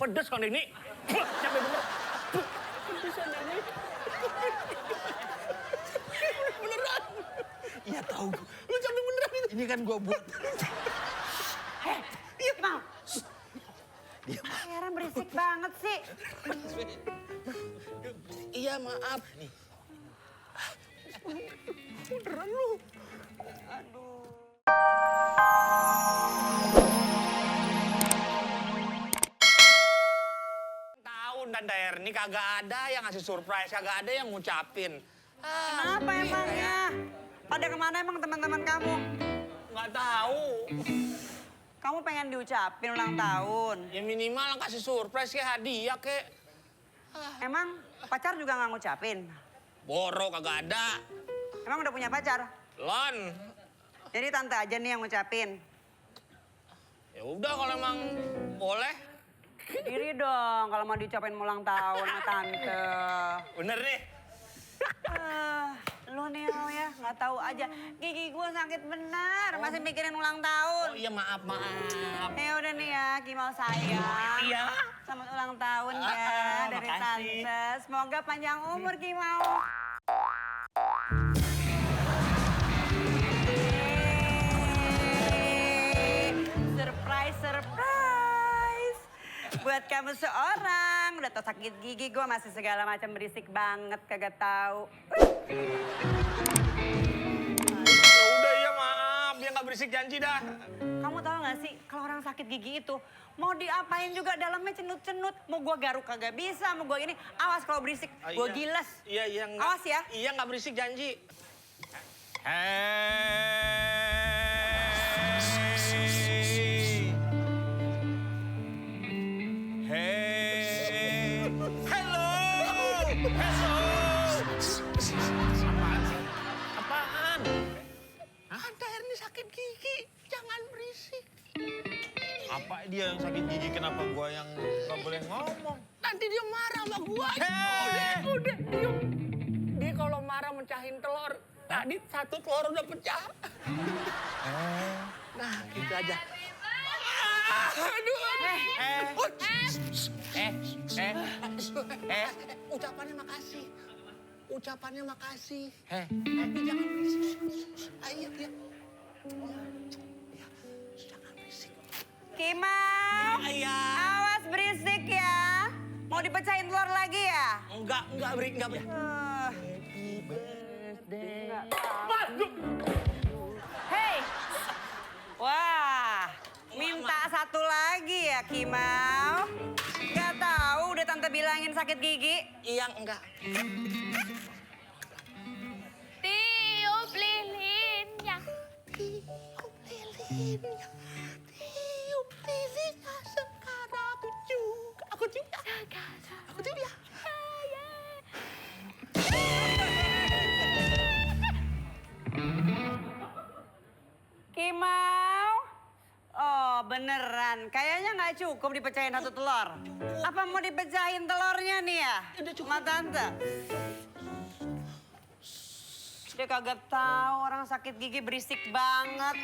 Pedes kan ini. Cabai bener. Pedes kan ini. Beneran. Iya tahu. Lu cabai beneran itu. Ini kan gua buat. Mau. Heran berisik banget sih. Iya maaf nih. Beneran lu. Aduh. Tahun Tante Erni kagak ada yang ngasih surprise, kagak ada yang ngucapin. Kenapa emangnya? Pada kemana emang teman-teman kamu? Nggak tahu. Kamu pengen diucapin ulang tahun. Ya minimal kasih surprise kayak hadiah kayak. Emang pacar juga nggak ngucapin? Boro kagak ada. Emang udah punya pacar? Lon. Jadi tante aja nih yang ngucapin. Ya udah kalau emang boleh. Diri dong kalau mau diucapin ulang tahun sama tante. Bener nih. Lu nih ya, nggak tahu aja. Gigi gue sakit benar, masih mikirin ulang tahun. Oh iya maaf. Ya udah nih ya, Kimau sayang. Iya. Selamat ulang tahun ya dari makasih. tante. Semoga panjang umur Kimau. Surprise. Buat kamu seorang, udah tau sakit gigi gue masih segala macam berisik banget, kagak tahu. Ya udah iya maaf, dia nggak berisik janji dah. Kamu tahu gak sih, kalau orang sakit gigi itu mau diapain juga dalamnya cenut-cenut. Mau gua garuk kagak bisa, mau gua ini. Awas kalau berisik, gua Iya. giles. Iya enggak. Awas ya. Iya nggak berisik janji. Apaan? Tante Erni sakit gigi, jangan berisik. Apa dia yang sakit gigi? Kenapa gua yang nggak boleh ngomong? Nanti dia marah sama gua. Udah, diam. Dia kalau marah mencahin telur. Tadi satu telur udah pecah. Nah, gitu aja. Aduh. Ucapannya makasih. Ucapannya makasih. Tapi jangan berisik. Ayo, ya. Jangan berisik. Kimau, Iya. awas berisik ya. Mau dipecahin telur lagi ya? Enggak berisik. Nggak tahu. Hei, wah, minta satu lagi ya Kimau. Gak tahu udah tante bilangin sakit gigi. Iya, enggak. Tiup lilinnya. Tiup lilinnya sekarang aku juga. Aku juga. Kimau? Oh beneran, kayaknya nggak cukup dipecahin satu telur. Apa mau dipecahin telurnya nih ya? Udah cukup. Sama tante. Dia kagak tahu orang sakit gigi berisik banget.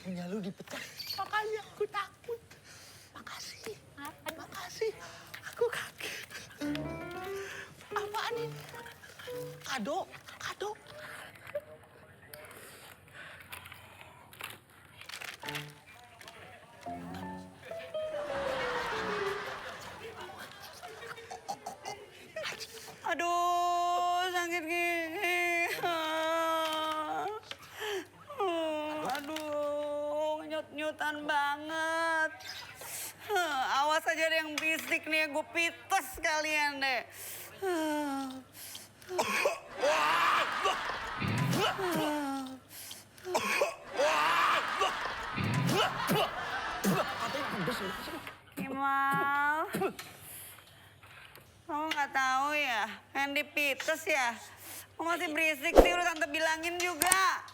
Punya lu dipecah. Makanya aku takut. Makasih. Aku kaget. Apaan ini? Kado. Aduh, sakit gigi. Aduh, nyut-nyutan banget. Awas aja ada yang berisik nih, gue pites kalian deh. Kimal, kamu nggak tahu ya, yang dipites ya. Kamu masih berisik sih, udah tante bilangin juga.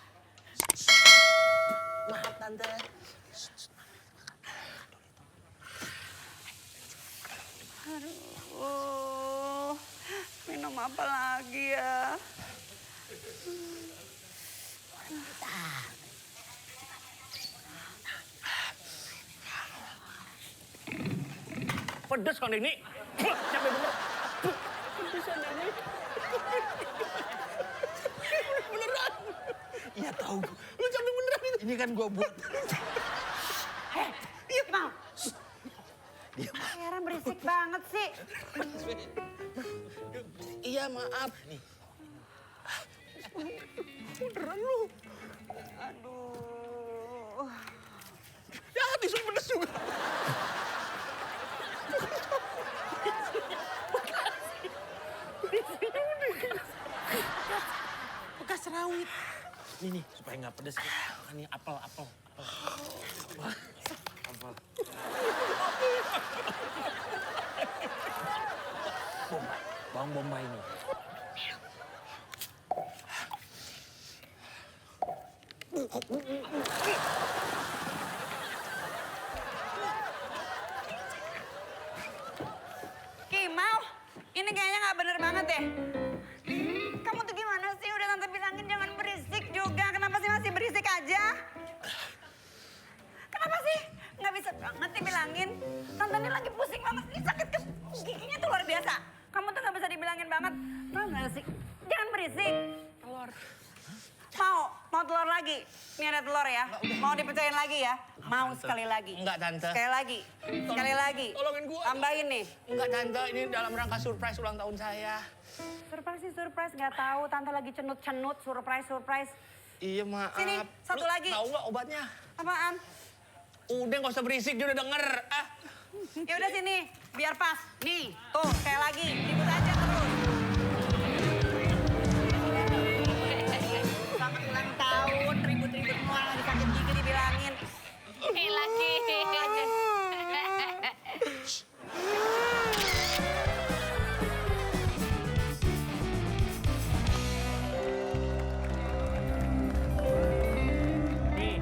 Maaf tante. Aduh, minum apa lagi ya? Pedes kan ini. Capek bener. Pedesan ini. Beneran. Iya tahu. Lu capek beneran itu. Ini kan gua buat. Mau. Heran berisik banget sih. Iya maaf. Nih. Beneran lu. Aduh. Ya tisu pedes juga. Bekas rawit. Ini supaya nggak pedes. Ini apel. Bawang bombay ini. Kimau, ini kayaknya nggak bener banget deh. Kamu tuh gimana sih? Udah tante bilangin jangan berisik juga. Kenapa sih masih berisik aja? Kenapa sih? Nggak bisa banget dibilangin. Tante ini lagi pusing banget. Ini sakit ke giginya tuh luar biasa. Kamu tuh nggak bisa dibilangin banget. Tahu nggak sih? Jangan berisik. Telur. Mau telur lagi? Ini ada telur ya. Mau dipecahin lagi ya? Mau sekali lagi. Enggak, Tante. Sekali lagi. Sekali lagi. Tolongin gua. Tambahin nih. Enggak, Tante. Ini dalam rangka surprise ulang tahun saya. Surprise sih surprise, nggak tahu. Tante lagi cenut-cenut, surprise. Iya, maaf. Sini, satu Lu lagi. Tahu nggak obatnya? Apaan? Udah nggak usah berisik, dia udah denger. Ah. Ya udah sini, biar pas. Nih, tuh sekali lagi, ribut aja terus. Selamat ulang tahun, ribut-ribut semua lagi sakit gigi dibilangin. Lagi. Nih,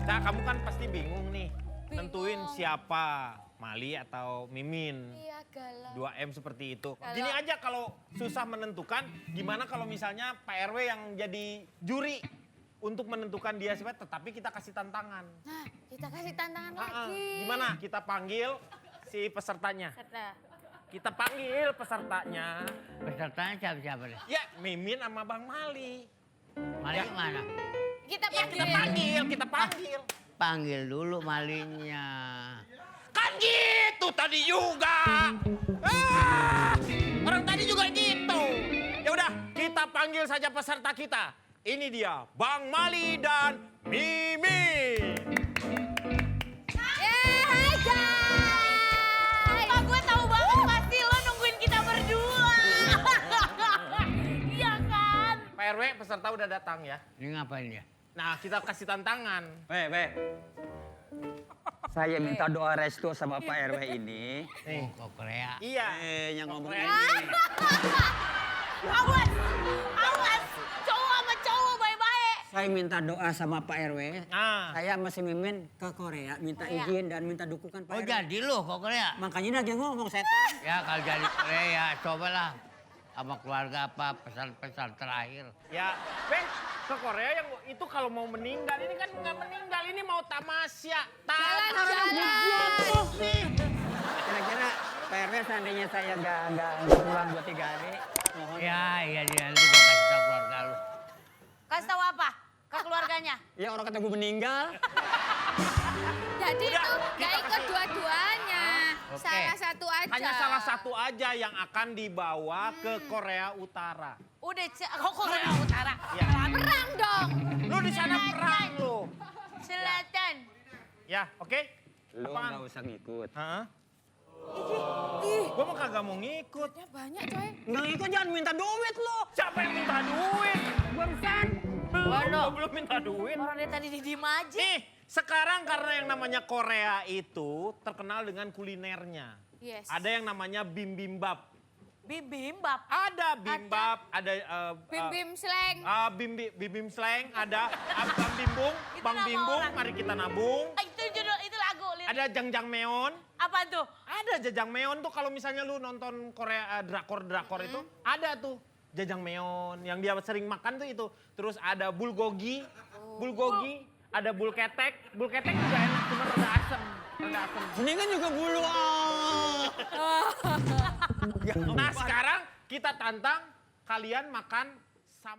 nah kamu kan pasti bingung nih. Nentuin siapa, Mali atau Mimin. Iya galau. 2M seperti itu. Gini aja kalau susah menentukan, gimana kalau misalnya Pak RW yang jadi juri untuk menentukan dia siapa, tetapi kita kasih tantangan. Nah, kita kasih tantangan Ah, lagi. gimana? Kita panggil si pesertanya. Serta. Kita panggil pesertanya. Pesertanya siapa deh? Ya, Mimin sama Bang Mali. Mali Ya. mana? Kita Ya, panggil. kita panggil. Panggil dulu malinya. Kan gitu tadi juga. Ah, orang tadi juga gitu. Ya udah, kita panggil saja peserta kita. Ini dia, Bang Mali dan Mimin. Hai guys. Pak gue tahu banget pasti lo nungguin kita berdua. Iya kan? Pak RW peserta udah datang ya. Ini ngapain dia? Nah, kita kasih tantangan. Saya minta doa restu sama Pak RW ini. Nih. Kok Korea? Iya. Yang ngomong Korea. ini. Awas. Cowok sama cowok baik-baik. Saya minta doa sama Pak RW. Nah, Saya masih mimin ke Korea, minta izin dan minta dukungan Pak Oh RW. jadi lu kok Korea? Makanya dia ngomong setan. Ya kalau jadi Korea cobalah sama keluarga apa pesan-pesan terakhir. ya, ke Korea yang itu kalau mau meninggal, ini kan nggak meninggal, ini mau tamasya. Jalan-jalan. Kira-kira Pak RW seandainya saya nggak pulang 2-3 hari, mohon. Ya iya dia nanti gua kasih tau keluarga lu. Kasih tahu apa? Ke keluarganya. Ya orang kata gue meninggal. Jadi Udah, itu kita gak ikut kasih. dua-duanya. Oke. Salah satu aja. Hanya salah satu aja yang akan dibawa ke Korea Utara. Udah, kok Korea Utara? Ya. Perang dong. Lu di sana perang lu. Selatan. Ya, oke? Lu Apaan? nggak usah ngikut. Hah? Gua mah kagak mau ngikut. Ya banyak coy. Nggak ngikut jangan minta duit lo. Siapa yang minta duit? Barusan. Gua belum minta duit. Orang dari tadi diem aja. Nih, sekarang karena yang namanya Korea itu terkenal dengan kulinernya. Yes. Ada yang namanya bibimbap. Bibimbap. Ada bimbap, ada Bim-bim slang. bibim slang, ada bang bimbung, Itu bang nama bimbung, orang. mari kita nabung. Itu judul, itu lagu. lirik. Ada jangjang meon. Apa tuh? Ada jajang meon tuh kalau misalnya lu nonton Korea drakor itu ada tuh jajang meon yang dia sering makan tuh itu. Terus ada bulgogi, ada bulketek juga enak cuma rada asem. Ini kan juga bulu Nah sekarang kita tantang kalian makan sam.